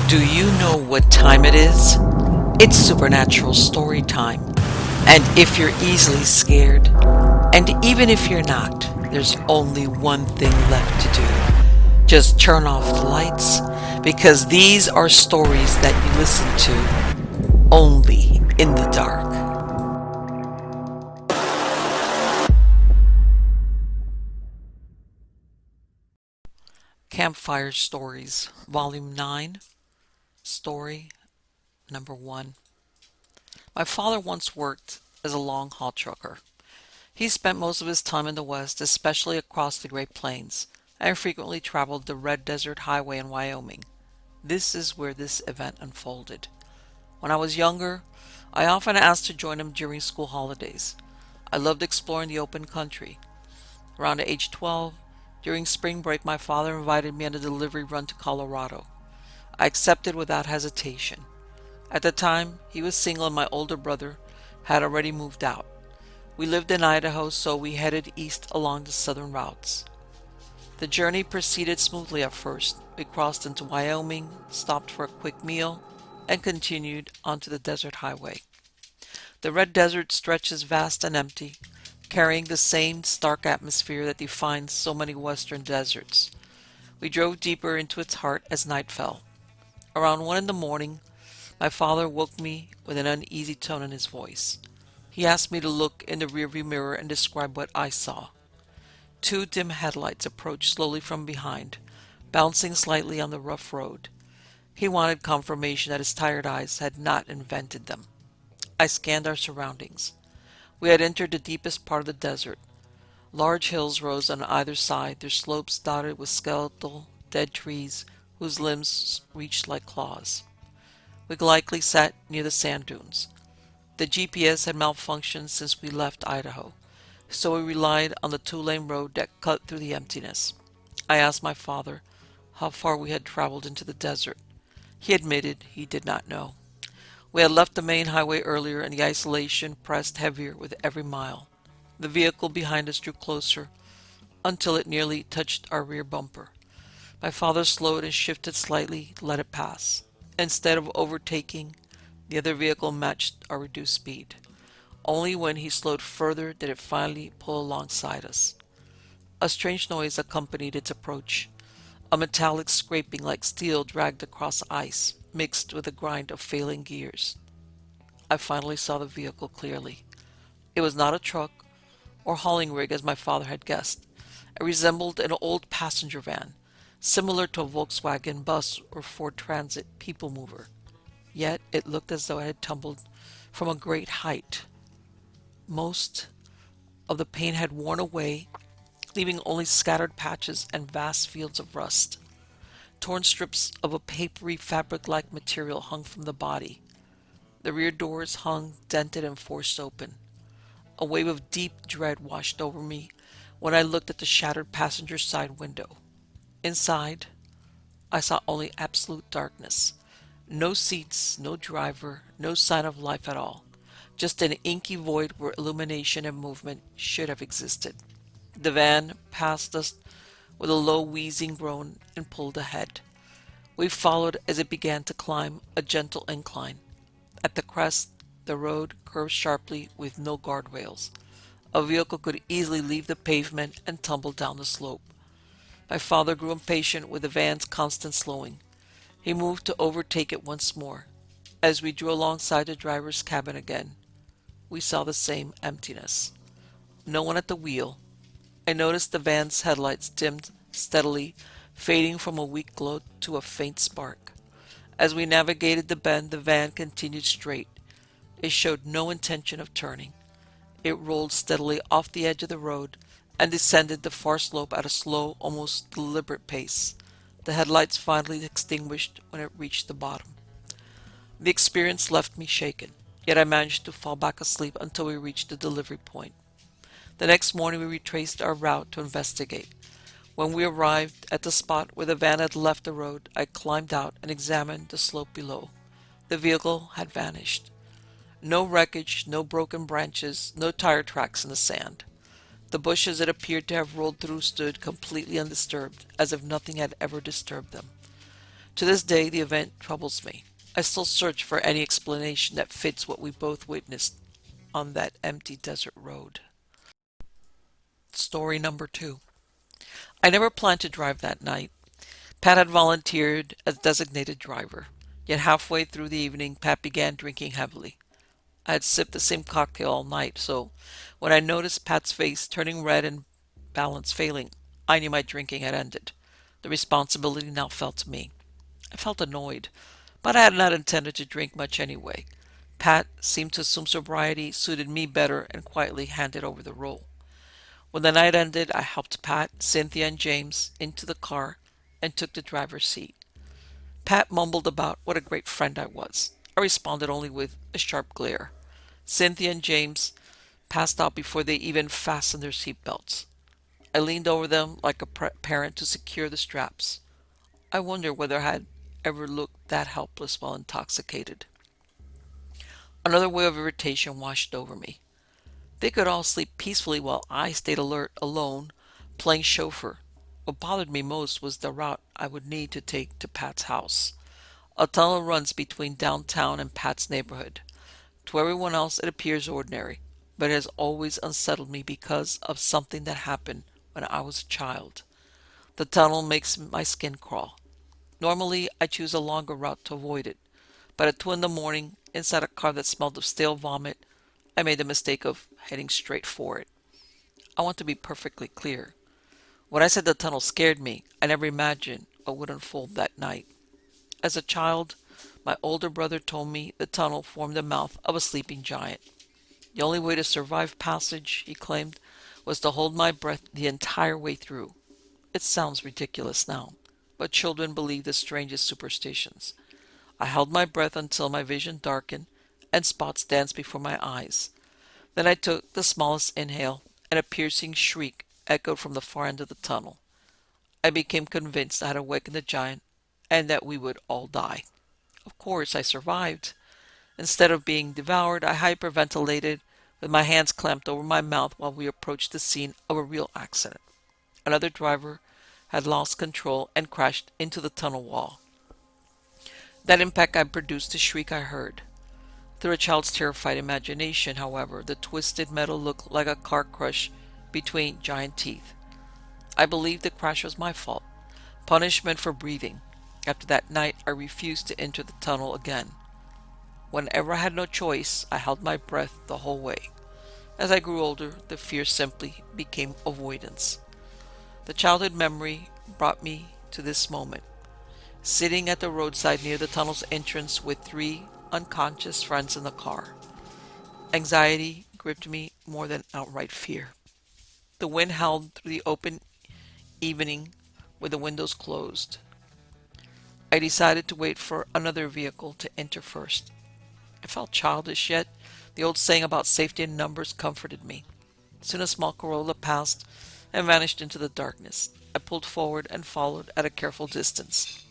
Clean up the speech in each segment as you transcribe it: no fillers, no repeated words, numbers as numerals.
Do you know what time it is? It's supernatural story time. And if you're easily scared, and even if you're not, there's only one thing left to do. Just turn off the lights, because these are stories that you listen to only in the dark. Campfire Stories, Volume 9, Story Number 1. My father once worked as a long-haul trucker. He spent most of his time in the West, especially across the Great Plains, and frequently traveled the Red Desert Highway in Wyoming. This is where this event unfolded. When I was younger, I often asked to join him during school holidays. I loved exploring the open country. Around age 12, during spring break, my father invited me on a delivery run to Colorado. I accepted without hesitation. At the time, he was single and my older brother had already moved out. We lived in Idaho, so we headed east along the southern routes. The journey proceeded smoothly at first. We crossed into Wyoming, stopped for a quick meal, and continued onto the desert highway. The Red Desert stretches vast and empty, carrying the same stark atmosphere that defines so many western deserts. We drove deeper into its heart as night fell. Around 1 in the morning, my father woke me with an uneasy tone in his voice. He asked me to look in the rearview mirror and describe what I saw. 2 dim headlights approached slowly from behind, bouncing slightly on the rough road. He wanted confirmation that his tired eyes had not invented them. I scanned our surroundings. We had entered the deepest part of the desert. Large hills rose on either side, their slopes dotted with skeletal, dead trees whose limbs reached like claws. We likely sat near the sand dunes. The GPS had malfunctioned since we left Idaho, so we relied on the 2-lane road that cut through the emptiness. I asked my father how far we had traveled into the desert. He admitted he did not know. We had left the main highway earlier, and the isolation pressed heavier with every mile. The vehicle behind us drew closer until it nearly touched our rear bumper. My father slowed and shifted slightly to let it pass. Instead of overtaking, the other vehicle matched our reduced speed. Only when he slowed further did it finally pull alongside us. A strange noise accompanied its approach. A metallic scraping like steel dragged across ice, mixed with the grind of failing gears. I finally saw the vehicle clearly. It was not a truck or hauling rig as my father had guessed. It resembled an old passenger van, similar to a Volkswagen bus or Ford Transit people mover. Yet it looked as though it had tumbled from a great height. Most of the paint had worn away, leaving only scattered patches and vast fields of rust. Torn strips of a papery fabric-like material hung from the body. The rear doors hung dented and forced open. A wave of deep dread washed over me when I looked at the shattered passenger side window. Inside, I saw only absolute darkness. No seats, no driver, no sign of life at all. Just an inky void where illumination and movement should have existed. The van passed us with a low wheezing groan and pulled ahead. We followed as it began to climb a gentle incline. At the crest, the road curved sharply with no guardrails. A vehicle could easily leave the pavement and tumble down the slope. My father grew impatient with the van's constant slowing. He moved to overtake it once more. As we drew alongside the driver's cabin again, we saw the same emptiness. No one at the wheel. I noticed the van's headlights dimmed steadily, fading from a weak glow to a faint spark. As we navigated the bend, the van continued straight. It showed no intention of turning. It rolled steadily off the edge of the road and descended the far slope at a slow, almost deliberate pace. The headlights finally extinguished when it reached the bottom. The experience left me shaken, yet I managed to fall back asleep until we reached the delivery point. The next morning we retraced our route to investigate. When we arrived at the spot where the van had left the road, I climbed out and examined the slope below. The vehicle had vanished. No wreckage, no broken branches, no tire tracks in the sand. The bushes it appeared to have rolled through stood completely undisturbed, as if nothing had ever disturbed them. To this day, the event troubles me. I still search for any explanation that fits what we both witnessed on that empty desert road. Story number 2. I never planned to drive that night. Pat had volunteered as designated driver. Yet halfway through the evening, Pat began drinking heavily. I had sipped the same cocktail all night, so when I noticed Pat's face turning red and balance failing, I knew my drinking had ended. The responsibility now fell to me. I felt annoyed, but I had not intended to drink much anyway. Pat seemed to assume sobriety suited me better and quietly handed over the role. When the night ended, I helped Pat, Cynthia, and James into the car and took the driver's seat. Pat mumbled about what a great friend I was. I responded only with a sharp glare. Cynthia and James passed out before they even fastened their seat belts. I leaned over them like a parent to secure the straps. I wonder whether I had ever looked that helpless while intoxicated. Another wave of irritation washed over me. They could all sleep peacefully while I stayed alert, alone, playing chauffeur. What bothered me most was the route I would need to take to Pat's house. A tunnel runs between downtown and Pat's neighborhood. To everyone else it appears ordinary, but it has always unsettled me because of something that happened when I was a child. The tunnel makes my skin crawl. Normally I choose a longer route to avoid it, but at 2 in the morning, inside a car that smelled of stale vomit, I made the mistake of heading straight for it. I want to be perfectly clear. When I said the tunnel scared me, I never imagined what would unfold that night. As a child, my older brother told me the tunnel formed the mouth of a sleeping giant. The only way to survive passage, he claimed, was to hold my breath the entire way through. It sounds ridiculous now, but children believe the strangest superstitions. I held my breath until my vision darkened and spots danced before my eyes. Then I took the smallest inhale, and a piercing shriek echoed from the far end of the tunnel. I became convinced I had awakened the giant and that we would all die. Of course, I survived. Instead of being devoured, I hyperventilated with my hands clamped over my mouth while we approached the scene of a real accident. Another driver had lost control and crashed into the tunnel wall. That impact had produced the shriek I heard. Through a child's terrified imagination, however, the twisted metal looked like a car crushed between giant teeth. I believed the crash was my fault, punishment for breathing. After that night, I refused to enter the tunnel again. Whenever I had no choice, I held my breath the whole way. As I grew older, the fear simply became avoidance. The childhood memory brought me to this moment, sitting at the roadside near the tunnel's entrance with 3 unconscious friends in the car. Anxiety gripped me more than outright fear. The wind howled through the open evening with the windows closed. I decided to wait for another vehicle to enter first. I felt childish, yet the old saying about safety in numbers comforted me. Soon a small Corolla passed and vanished into the darkness. I pulled forward and followed at a careful distance.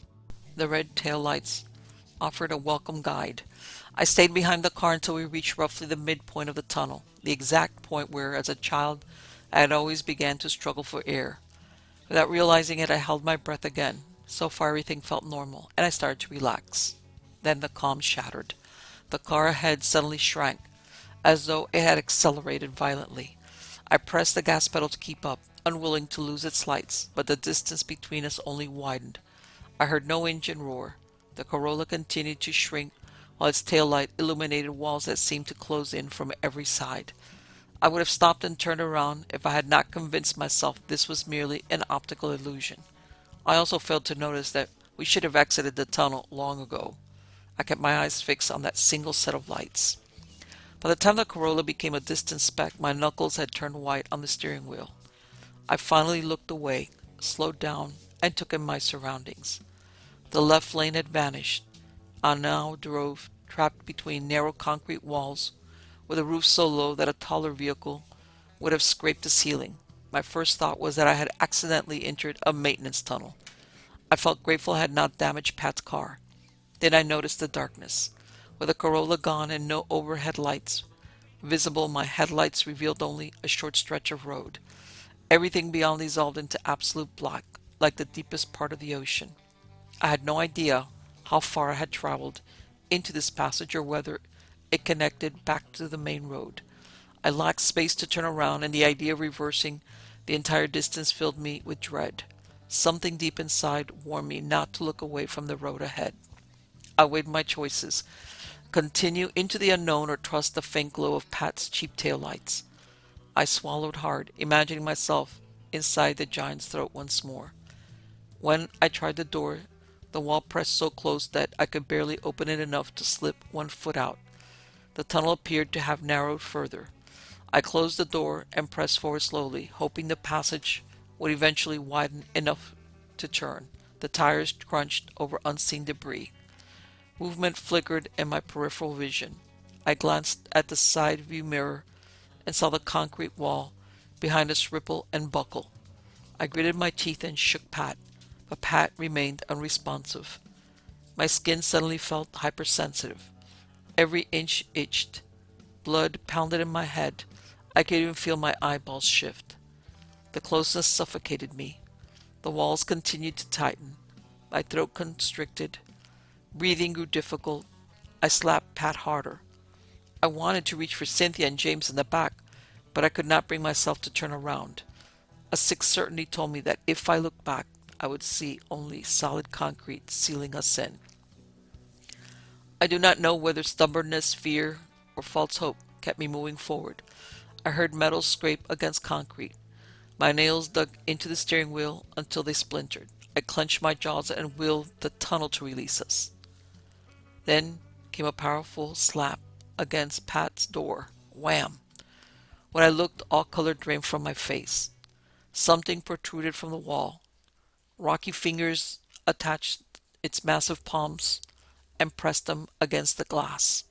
The red taillights offered a welcome guide. I stayed behind the car until we reached roughly the midpoint of the tunnel, the exact point where, as a child, I had always began to struggle for air. Without realizing it, I held my breath again. So far everything felt normal, and I started to relax. Then the calm shattered. The car ahead suddenly shrank, as though it had accelerated violently. I pressed the gas pedal to keep up, unwilling to lose its lights, but the distance between us only widened. I heard no engine roar. The Corolla continued to shrink, while its taillight illuminated walls that seemed to close in from every side. I would have stopped and turned around if I had not convinced myself this was merely an optical illusion. I also failed to notice that we should have exited the tunnel long ago. I kept my eyes fixed on that single set of lights. By the time the Corolla became a distant speck, my knuckles had turned white on the steering wheel. I finally looked away, slowed down, and took in my surroundings. The left lane had vanished. I now drove trapped between narrow concrete walls, with a roof so low that a taller vehicle would have scraped the ceiling. My first thought was that I had accidentally entered a maintenance tunnel. I felt grateful I had not damaged Pat's car. Then I noticed the darkness. With the Corolla gone and no overhead lights visible, my headlights revealed only a short stretch of road. Everything beyond dissolved into absolute black, like the deepest part of the ocean. I had no idea how far I had traveled into this passage or whether it connected back to the main road. I lacked space to turn around, and the idea of reversing the entire distance filled me with dread. Something deep inside warned me not to look away from the road ahead. I weighed my choices: continue into the unknown or trust the faint glow of Pat's cheap taillights. I swallowed hard, imagining myself inside the giant's throat once more. When I tried the door, the wall pressed so close that I could barely open it enough to slip one foot out. The tunnel appeared to have narrowed further. I closed the door and pressed forward slowly, hoping the passage would eventually widen enough to turn. The tires crunched over unseen debris. Movement flickered in my peripheral vision. I glanced at the side view mirror and saw the concrete wall behind us ripple and buckle. I gritted my teeth and shook Pat, but Pat remained unresponsive. My skin suddenly felt hypersensitive. Every inch itched. Blood pounded in my head. I could even feel my eyeballs shift. The closeness suffocated me. The walls continued to tighten. My throat constricted. Breathing grew difficult. I slapped Pat harder. I wanted to reach for Cynthia and James in the back, but I could not bring myself to turn around. A sick certainty told me that if I looked back, I would see only solid concrete sealing us in. I do not know whether stubbornness, fear, or false hope kept me moving forward. I heard metal scrape against concrete. My nails dug into the steering wheel until they splintered. I clenched my jaws and willed the tunnel to release us. Then came a powerful slap against Pat's door. Wham! When I looked, all color drained from my face. Something protruded from the wall. Rocky fingers attached its massive palms and pressed them against the glass.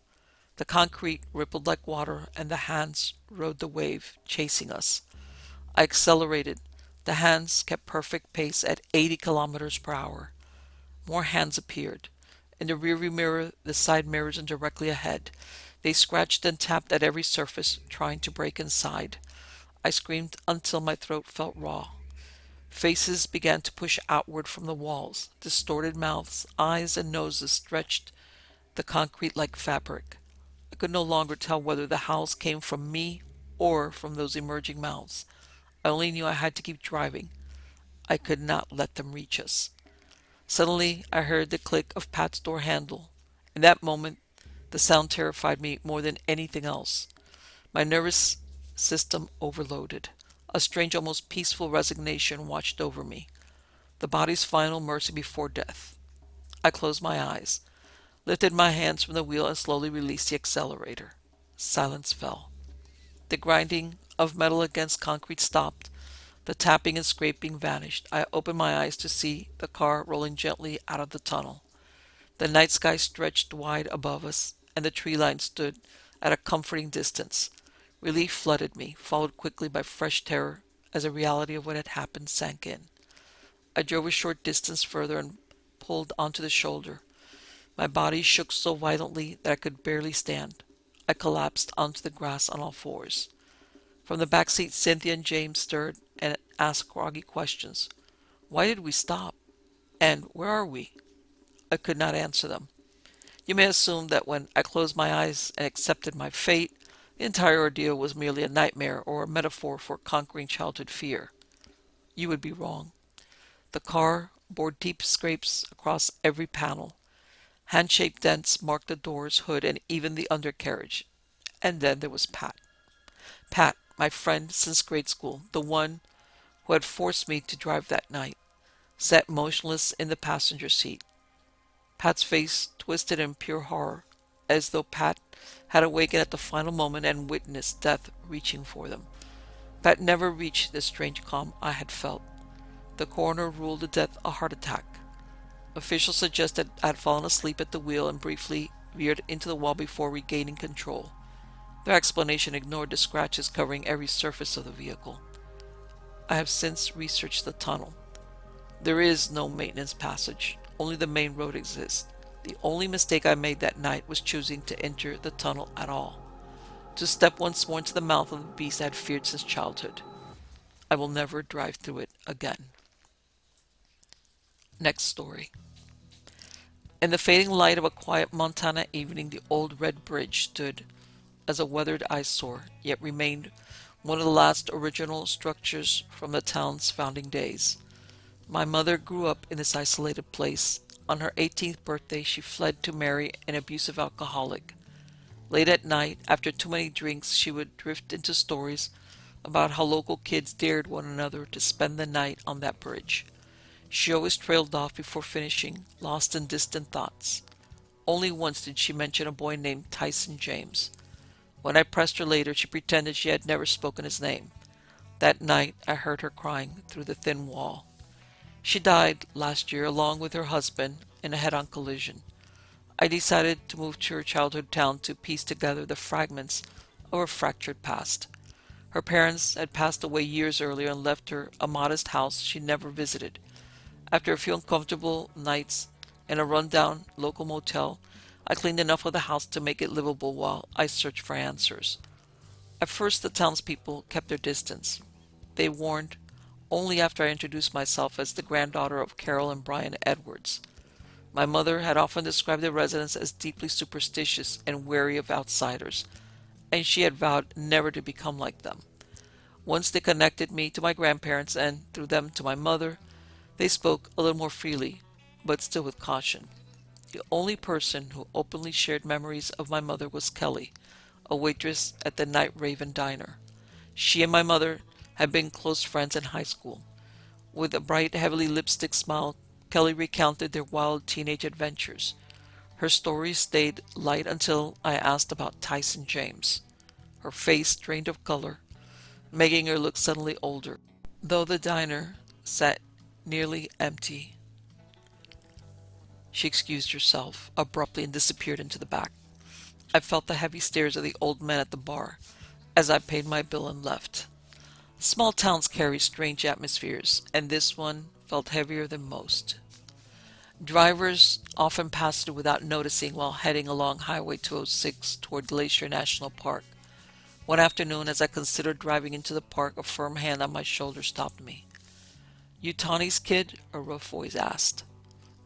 The concrete rippled like water, and the hands rode the wave, chasing us. I accelerated. The hands kept perfect pace at 80 kilometers per hour. More hands appeared. In the rearview mirror, the side mirrors, and directly ahead. They scratched and tapped at every surface, trying to break inside. I screamed until my throat felt raw. Faces began to push outward from the walls. Distorted mouths, eyes, and noses stretched the concrete like fabric. I could no longer tell whether the howls came from me or from those emerging mouths. I only knew I had to keep driving. I could not let them reach us. Suddenly, I heard the click of Pat's door handle. In that moment, the sound terrified me more than anything else. My nervous system overloaded. A strange, almost peaceful resignation watched over me. The body's final mercy before death. I closed my eyes, lifted my hands from the wheel, and slowly released the accelerator. Silence fell. The grinding of metal against concrete stopped. The tapping and scraping vanished. I opened my eyes to see the car rolling gently out of the tunnel. The night sky stretched wide above us, and the tree line stood at a comforting distance. Relief flooded me, followed quickly by fresh terror as the reality of what had happened sank in. I drove a short distance further and pulled onto the shoulder. My body shook so violently that I could barely stand. I collapsed onto the grass on all fours. From the back seat, Cynthia and James stirred and asked groggy questions. Why did we stop? And where are we? I could not answer them. You may assume that when I closed my eyes and accepted my fate, the entire ordeal was merely a nightmare or a metaphor for conquering childhood fear. You would be wrong. The car bore deep scrapes across every panel. Hand-shaped dents marked the doors, hood, and even the undercarriage. And then there was Pat. Pat, my friend since grade school, the one who had forced me to drive that night, sat motionless in the passenger seat. Pat's face twisted in pure horror, as though Pat had awakened at the final moment and witnessed death reaching for them. Pat never reached the strange calm I had felt. The coroner ruled the death a heart attack. Officials suggested I had fallen asleep at the wheel and briefly veered into the wall before regaining control. Their explanation ignored the scratches covering every surface of the vehicle. I have since researched the tunnel. There is no maintenance passage. Only the main road exists. The only mistake I made that night was choosing to enter the tunnel at all. To step once more into the mouth of the beast I had feared since childhood. I will never drive through it again. Next story. In the fading light of a quiet Montana evening, the old red bridge stood as a weathered eyesore, yet remained one of the last original structures from the town's founding days. My mother grew up in this isolated place. On her 18th birthday, she fled to marry an abusive alcoholic. Late at night, after too many drinks, she would drift into stories about how local kids dared one another to spend the night on that bridge. She always trailed off before finishing, lost in distant thoughts. Only once did she mention a boy named Tyson James. When I pressed her later, she pretended she had never spoken his name. That night, I heard her crying through the thin wall. She died last year along with her husband in a head-on collision. I decided to move to her childhood town to piece together the fragments of her fractured past. Her parents had passed away years earlier and left her a modest house she never visited. After a few uncomfortable nights in a run-down local motel, I cleaned enough of the house to make it livable while I searched for answers. At first, the townspeople kept their distance. They warned only after I introduced myself as the granddaughter of Carol and Brian Edwards. My mother had often described the residents as deeply superstitious and wary of outsiders, and she had vowed never to become like them. Once they connected me to my grandparents and, through them, to my mother, they spoke a little more freely, but still with caution. The only person who openly shared memories of my mother was Kelly, a waitress at the Night Raven Diner. She and my mother had been close friends in high school. With a bright, heavily lipstick smile, Kelly recounted their wild teenage adventures. Her story stayed light until I asked about Tyson James. Her face drained of color, making her look suddenly older. Though the diner sat nearly empty, she excused herself abruptly and disappeared into the back. I felt the heavy stares of the old men at the bar as I paid my bill and left. Small towns carry strange atmospheres, and this one felt heavier than most. Drivers often passed through without noticing while heading along Highway 206 toward Glacier National Park. One afternoon, as I considered driving into the park, a firm hand on my shoulder stopped me. "You Tawny's kid?" a rough voice asked.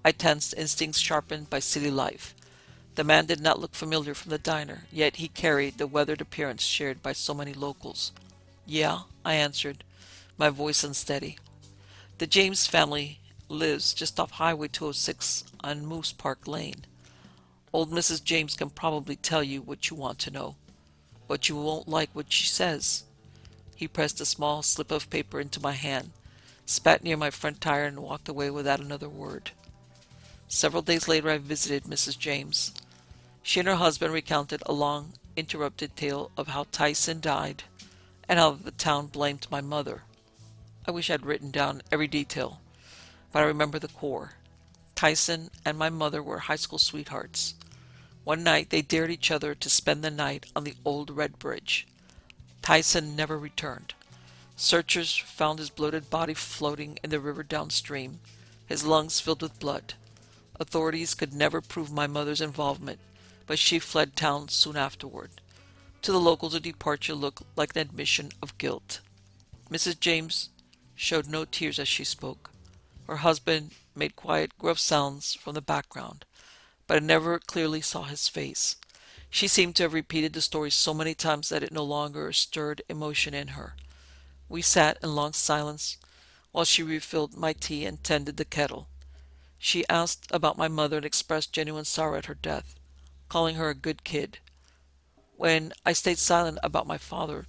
I tensed, instincts sharpened by city life. The man did not look familiar from the diner, yet he carried the weathered appearance shared by so many locals. "Yeah," I answered, my voice unsteady. "The James family lives just off Highway 206 on Moose Park Lane. Old Mrs. James can probably tell you what you want to know, but you won't like what she says." He pressed a small slip of paper into my hand, spat near my front tire, and walked away without another word. Several days later, I visited Mrs. James. She and her husband recounted a long, interrupted tale of how Tyson died and how the town blamed my mother. I wish I'd written down every detail, but I remember the core. Tyson and my mother were high school sweethearts. One night, they dared each other to spend the night on the old red bridge. Tyson never returned. Searchers found his bloated body floating in the river downstream, his lungs filled with blood. Authorities could never prove my mother's involvement, but she fled town soon afterward. To the locals, the departure looked like an admission of guilt. Mrs. James showed no tears as she spoke. Her husband made quiet, gruff sounds from the background, but I never clearly saw his face. She seemed to have repeated the story so many times that it no longer stirred emotion in her. We sat in long silence while she refilled my tea and tended the kettle. She asked about my mother and expressed genuine sorrow at her death, calling her a good kid. When I stayed silent about my father,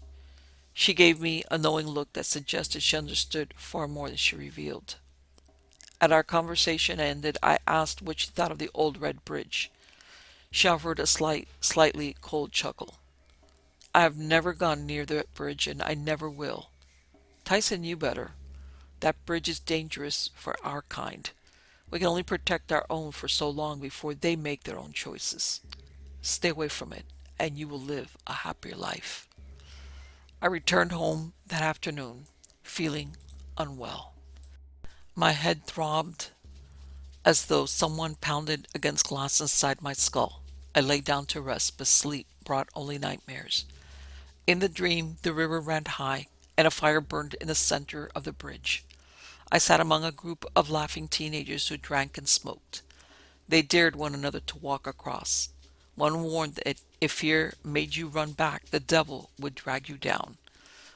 she gave me a knowing look that suggested she understood far more than she revealed. As our conversation ended, I asked what she thought of the old red bridge. She offered a slightly cold chuckle. "I have never gone near that bridge, and I never will. Tyson knew better. That bridge is dangerous for our kind. We can only protect our own for so long before they make their own choices. Stay away from it, and you will live a happier life." I returned home that afternoon, feeling unwell. My head throbbed as though someone pounded against glass inside my skull. I lay down to rest, but sleep brought only nightmares. In the dream, the river ran high, and a fire burned in the center of the bridge. I sat among a group of laughing teenagers who drank and smoked. They dared one another to walk across. One warned that if fear made you run back, the devil would drag you down.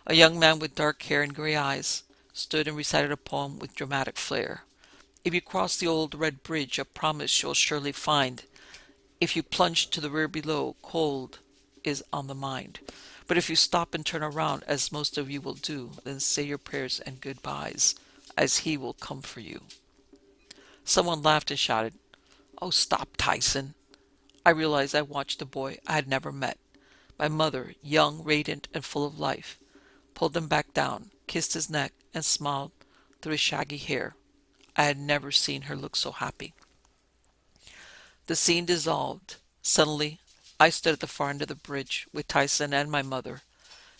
A young man with dark hair and gray eyes stood and recited a poem with dramatic flair. If you cross the old red bridge, a promise you'll surely find. If you plunge to the river below, cold is on the mind. But if you stop and turn around, as most of you will do, then say your prayers and goodbyes, as he will come for you. Someone laughed and shouted, "Oh, stop, Tyson." I realized I watched a boy I had never met. My mother, young, radiant, and full of life, pulled him back down, kissed his neck, and smiled through his shaggy hair. I had never seen her look so happy. The scene dissolved. Suddenly, I stood at the far end of the bridge with Tyson and my mother.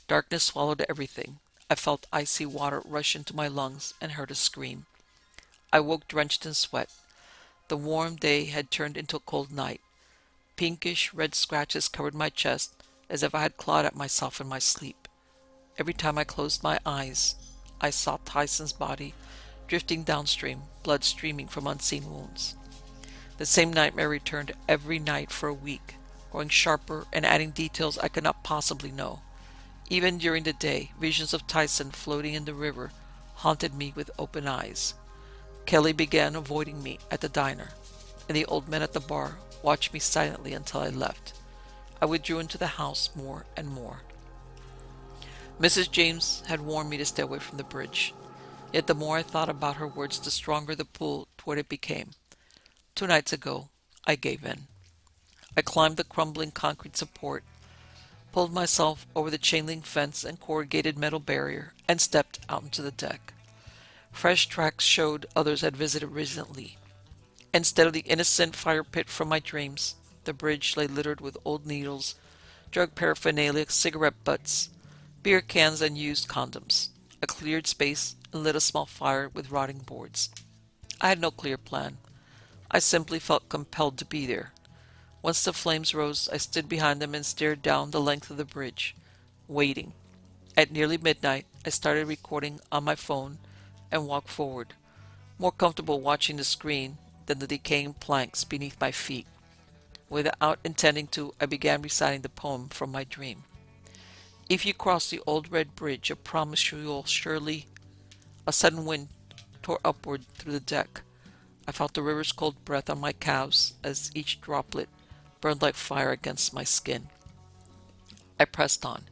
Darkness swallowed everything. I felt icy water rush into my lungs and heard a scream. I woke drenched in sweat. The warm day had turned into a cold night. Pinkish red scratches covered my chest as if I had clawed at myself in my sleep. Every time I closed my eyes, I saw Tyson's body drifting downstream, blood streaming from unseen wounds. The same nightmare returned every night for a week, growing sharper and adding details I could not possibly know. Even during the day, visions of Tyson floating in the river haunted me with open eyes. Kelly began avoiding me at the diner, and the old men at the bar watched me silently until I left. I withdrew into the house more and more. Mrs. James had warned me to stay away from the bridge, yet the more I thought about her words, the stronger the pull toward it became. 2 nights ago, I gave in. I climbed the crumbling concrete support, pulled myself over the chain-link fence and corrugated metal barrier, and stepped out into the deck. Fresh tracks showed others had visited recently. Instead of the innocent fire pit from my dreams, the bridge lay littered with old needles, drug paraphernalia, cigarette butts, beer cans, and used condoms. I cleared space and lit a small fire with rotting boards. I had no clear plan. I simply felt compelled to be there. Once the flames rose, I stood behind them and stared down the length of the bridge, waiting. At nearly midnight, I started recording on my phone and walked forward, more comfortable watching the screen than the decaying planks beneath my feet. Without intending to, I began reciting the poem from my dream. If you cross the old red bridge, I promise you'll surely... A sudden wind tore upward through the deck. I felt the river's cold breath on my calves as each droplet burned like fire against my skin. I pressed on.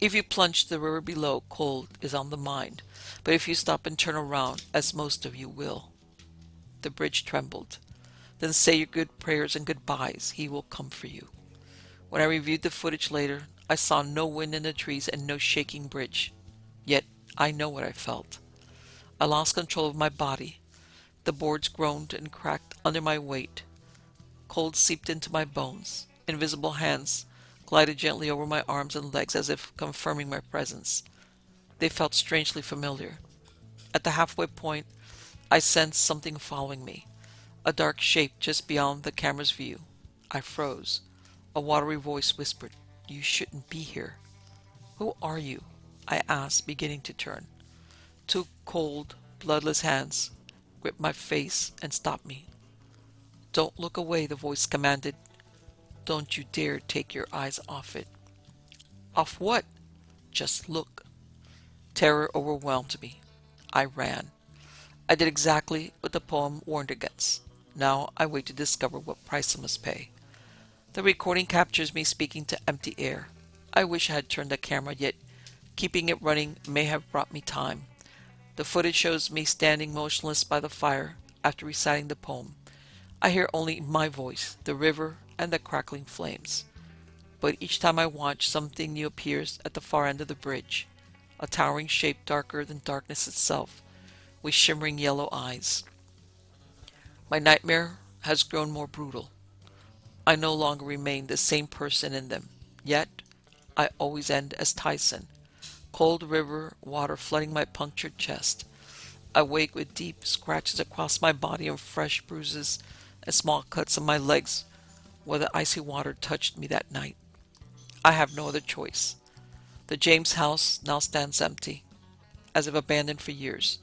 If you plunge to the river below, cold is on the mind. But if you stop and turn around, as most of you will. The bridge trembled. Then say your good prayers and goodbyes. He will come for you. When I reviewed the footage later, I saw no wind in the trees and no shaking bridge. Yet I know what I felt. I lost control of my body. The boards groaned and cracked under my weight. Cold seeped into my bones. Invisible hands glided gently over my arms and legs as if confirming my presence. They felt strangely familiar. At the halfway point, I sensed something following me, a dark shape just beyond the camera's view. I froze. A watery voice whispered, "You shouldn't be here." "Who are you?" I asked, beginning to turn. Two cold, bloodless hands gripped my face and stopped me. "Don't look away," the voice commanded. "Don't you dare take your eyes off it." "Off what?" "Just look." Terror overwhelmed me. I ran. I did exactly what the poem warned against. Now I wait to discover what price I must pay. The recording captures me speaking to empty air. I wish I had turned the camera, yet keeping it running may have brought me time. The footage shows me standing motionless by the fire after reciting the poem. I hear only my voice, the river, and the crackling flames. But each time I watch, something new appears at the far end of the bridge, a towering shape darker than darkness itself, with shimmering yellow eyes. My nightmare has grown more brutal. I no longer remain the same person in them, yet I always end as Tyson, cold river water flooding my punctured chest. I wake with deep scratches across my body and fresh bruises and small cuts on my legs where the icy water touched me that night. I have no other choice. The James house now stands empty, as if abandoned for years.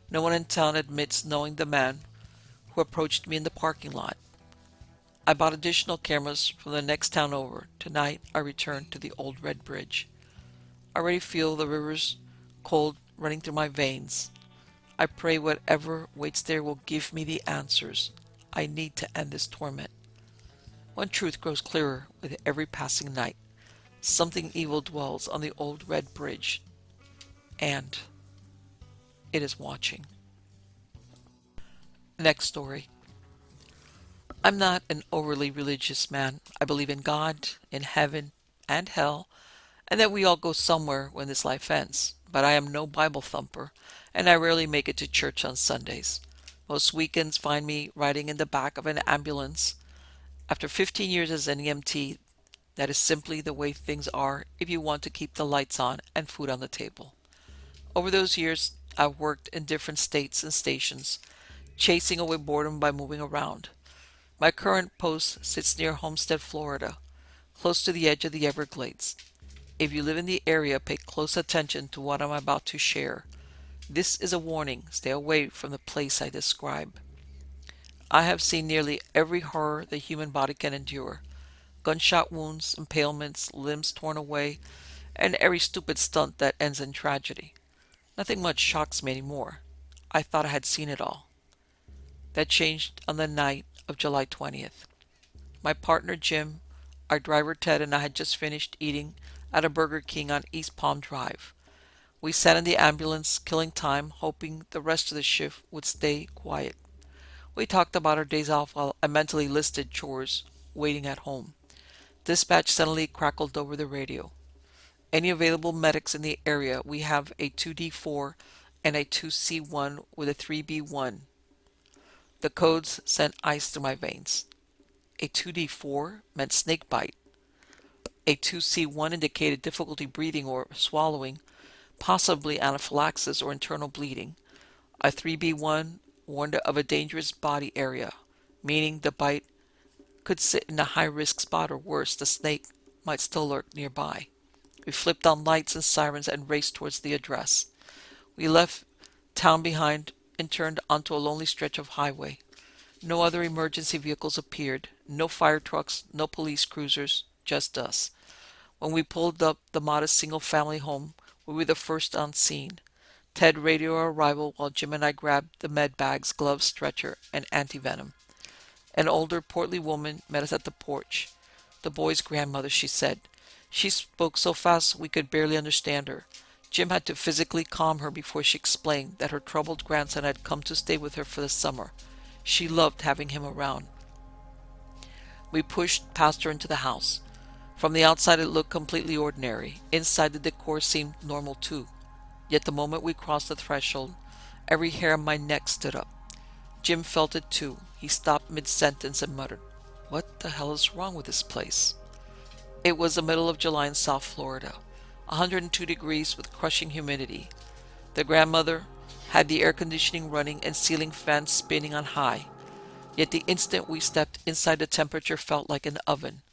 No one in town admits knowing the man who approached me in the parking lot. I bought additional cameras from the next town over. Tonight I return to the old red bridge. I already feel the river's cold running through my veins. I pray whatever waits there will give me the answers I need to end this torment. One truth grows clearer with every passing night. Something evil dwells on the old red bridge, and it is watching. Next story. I'm not an overly religious man. I believe in God, in heaven, and hell, and that we all go somewhere when this life ends. But I am no Bible thumper, and I rarely make it to church on Sundays. Most weekends find me riding in the back of an ambulance. After 15 years as an EMT, that is simply the way things are if you want to keep the lights on and food on the table. Over those years, I've worked in different states and stations, chasing away boredom by moving around. My current post sits near Homestead, Florida, close to the edge of the Everglades. If you live in the area, pay close attention to what I'm about to share. This is a warning. Stay away from the place I describe. I have seen nearly every horror the human body can endure. Gunshot wounds, impalements, limbs torn away, and every stupid stunt that ends in tragedy. Nothing much shocks me anymore. I thought I had seen it all. That changed on the night of July 20th. My partner Jim, our driver Ted, and I had just finished eating at a Burger King on East Palm Drive. We sat in the ambulance, killing time, hoping the rest of the shift would stay quiet. We talked about our days off while I mentally listed chores waiting at home. Dispatch suddenly crackled over the radio. Any available medics in the area, we have a 2D4 and a 2C1 with a 3B1. The codes sent ice through my veins. A 2D4 meant snake bite. A 2C1 indicated difficulty breathing or swallowing, possibly anaphylaxis or internal bleeding. A 3B1 warned of a dangerous body area, meaning the bite could sit in a high-risk spot or worse, the snake might still lurk nearby. We flipped on lights and sirens and raced towards the address. We left town behind and turned onto a lonely stretch of highway. No other emergency vehicles appeared, no fire trucks, no police cruisers, just us. When we pulled up the modest single-family home, we were the first on scene. Ted radioed our arrival while Jim and I grabbed the med bags, gloves, stretcher, and antivenom. An older, portly woman met us at the porch. The boy's grandmother, she said. She spoke so fast we could barely understand her. Jim had to physically calm her before she explained that her troubled grandson had come to stay with her for the summer. She loved having him around. We pushed past her into the house. From the outside it looked completely ordinary. Inside the decor seemed normal too. Yet the moment we crossed the threshold, every hair on my neck stood up. Jim felt it too. He stopped mid-sentence and muttered, "What the hell is wrong with this place?" It was the middle of July in South Florida, 102 degrees with crushing humidity. The grandmother had the air conditioning running and ceiling fans spinning on high. Yet the instant we stepped inside, the temperature felt like an oven.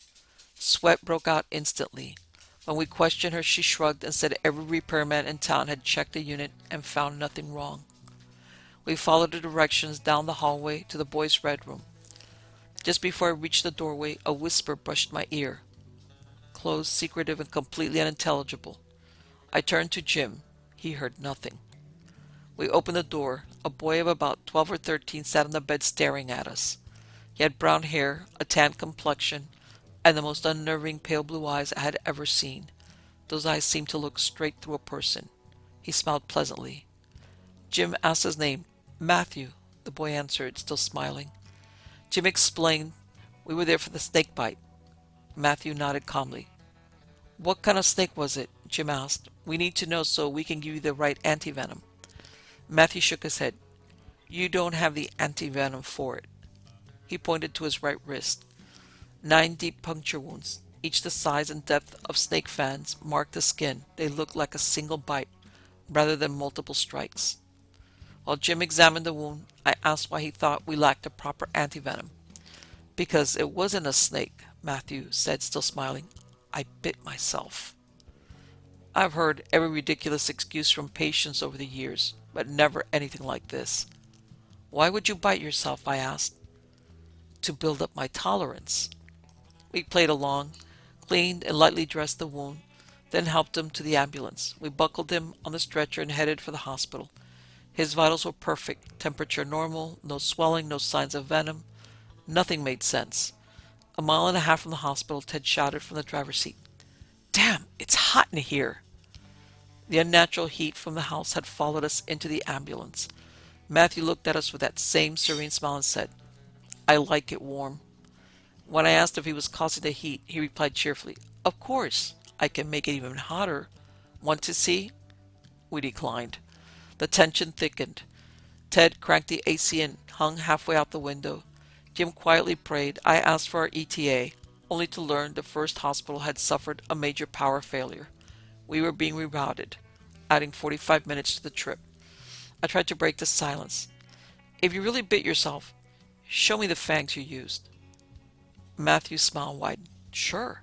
Sweat broke out instantly. When we questioned her, she shrugged and said every repairman in town had checked the unit and found nothing wrong. We followed the directions down the hallway to the boys' bedroom. Just before I reached the doorway, a whisper brushed my ear. Closed, secretive, and completely unintelligible. I turned to Jim. He heard nothing. We opened the door. A boy of about 12 or 13 sat on the bed staring at us. He had brown hair, a tan complexion, and the most unnerving pale blue eyes I had ever seen. Those eyes seemed to look straight through a person. He smiled pleasantly. Jim asked his name. "Matthew," the boy answered, still smiling. Jim explained we were there for the snake bite. Matthew nodded calmly. "What kind of snake was it?" Jim asked. "We need to know so we can give you the right antivenom." Matthew shook his head. "You don't have the antivenom for it." He pointed to his right wrist. 9 deep puncture wounds, each the size and depth of snake fans, marked the skin. They looked like a single bite, rather than multiple strikes. While Jim examined the wound, I asked why he thought we lacked a proper antivenom. "Because it wasn't a snake," Matthew said, still smiling. "I bit myself." I've heard every ridiculous excuse from patients over the years, but never anything like this. "Why would you bite yourself?" I asked. to build up my tolerance. We played along, cleaned and lightly dressed the wound, then helped him to the ambulance. We buckled him on the stretcher and headed for the hospital. His vitals were perfect, temperature normal, no swelling, no signs of venom. Nothing made sense. A mile and a half from the hospital, Ted shouted from the driver's seat, "Damn, it's hot in here!" The unnatural heat from the house had followed us into the ambulance. Matthew looked at us with that same serene smile and said, "I like it warm." When I asked if he was causing the heat, he replied cheerfully, "Of course, I can make it even hotter. Want to see?" We declined. The tension thickened. Ted cranked the AC and hung halfway out the window. Jim quietly prayed. I asked for our ETA, only to learn the first hospital had suffered a major power failure. We were being rerouted, adding 45 minutes to the trip. I tried to break the silence. "If you really bit yourself, show me the fangs you used." Matthew's smile widened. "Sure."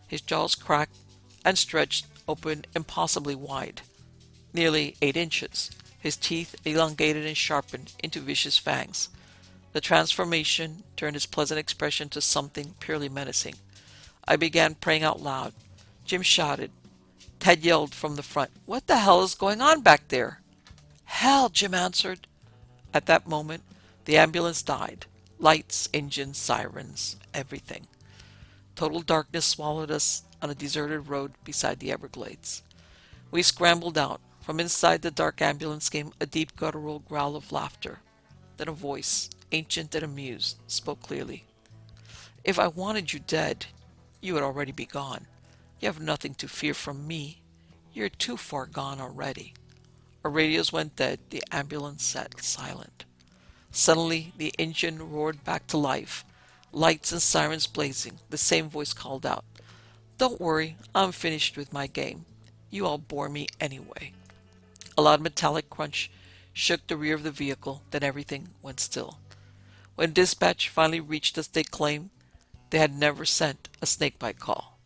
His jaws cracked and stretched open impossibly wide, nearly 8 inches. His teeth elongated and sharpened into vicious fangs. The transformation turned his pleasant expression to something purely menacing. I began praying out loud. Jim shouted. Ted yelled from the front, "What the hell is going on back there?" "Hell," Jim answered. At that moment, the ambulance died. Lights, engines, sirens, everything. Total darkness swallowed us on a deserted road beside the Everglades. We scrambled out. From inside the dark ambulance came a deep guttural growl of laughter. Then a voice, ancient and amused, spoke clearly. "If I wanted you dead, you would already be gone. You have nothing to fear from me. You're too far gone already." Our radios went dead. The ambulance sat silent. Suddenly, the engine roared back to life. Lights and sirens blazing. The same voice called out, "Don't worry, I'm finished with my game. You all bore me anyway." A loud metallic crunch shook the rear of the vehicle, then everything went still. When dispatch finally reached us, they claimed they had never sent a snakebite call.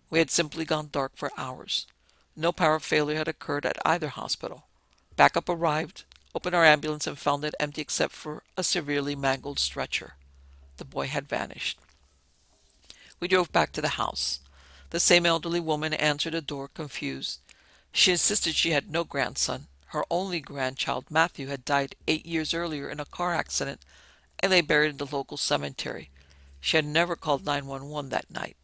We had simply gone dark for hours. No power failure had occurred at either hospital. Backup arrived, opened our ambulance, and found it empty except for a severely mangled stretcher. The boy had vanished. We drove back to the house. The same elderly woman answered the door, confused. She insisted she had no grandson. Her only grandchild, Matthew, had died 8 years earlier in a car accident and lay buried in the local cemetery. She had never called 911 that night.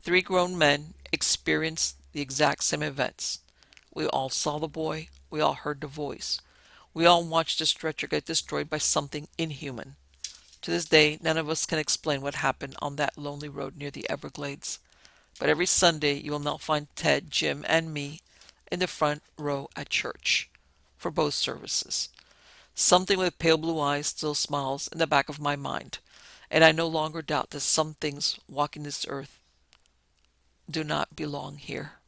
3 grown men experienced the exact same events. We all saw the boy. We all heard the voice. We all watched the stretcher get destroyed by something inhuman. To this day, none of us can explain what happened on that lonely road near the Everglades. But every Sunday, you will now find Ted, Jim, and me in the front row at church for both services. Something with pale blue eyes still smiles in the back of my mind, and I no longer doubt that some things walking this earth do not belong here.